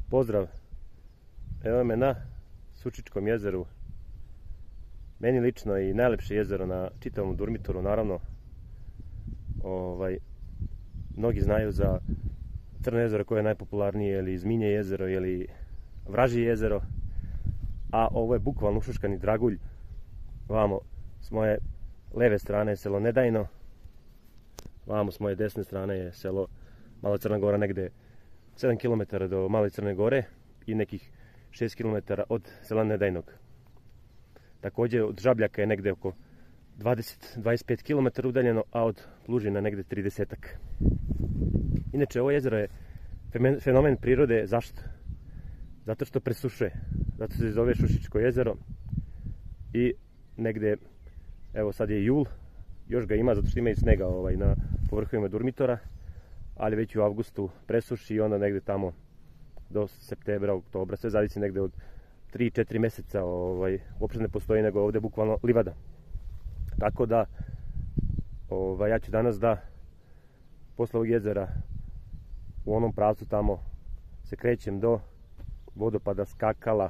Pozdrav, evo me na Sučičkom jezeru, meni lično i najlepše jezero na čitavom Durmitoru, naravno. Mnogi znaju za Crno jezero koje je najpopularnije, ili Zminje jezero, ili Vražje jezero, a ovo je bukvalno ušuškani dragulj. Vamo s moje leve strane je selo Nedajno, vamo s moje desne strane je selo Mala Crna Gora, negde 7 km do Male Crne Gore i nekih 6 km od sela Nedajnog. Također od Žabljaka je negde oko 20-25 km udaljeno, a od Plužina negde 30-ak. Inače, ovo jezero je fenomen prirode. Zašto? Zato što presušuje. Zato se zove Šušičko jezero. I negde, evo sad je jul, još ga ima zato što ima i snega na povrhovima Durmitora, ali već u avgustu presuši i onda negde tamo do septembra, oktobra, sve zavisi negde od 3-4 mjeseca, uopšte ne postoji, nego ovdje bukvalno livada. Tako da, ja ću danas da posle ovog jezera u onom pravcu tamo se krećem do vodopada Skakala,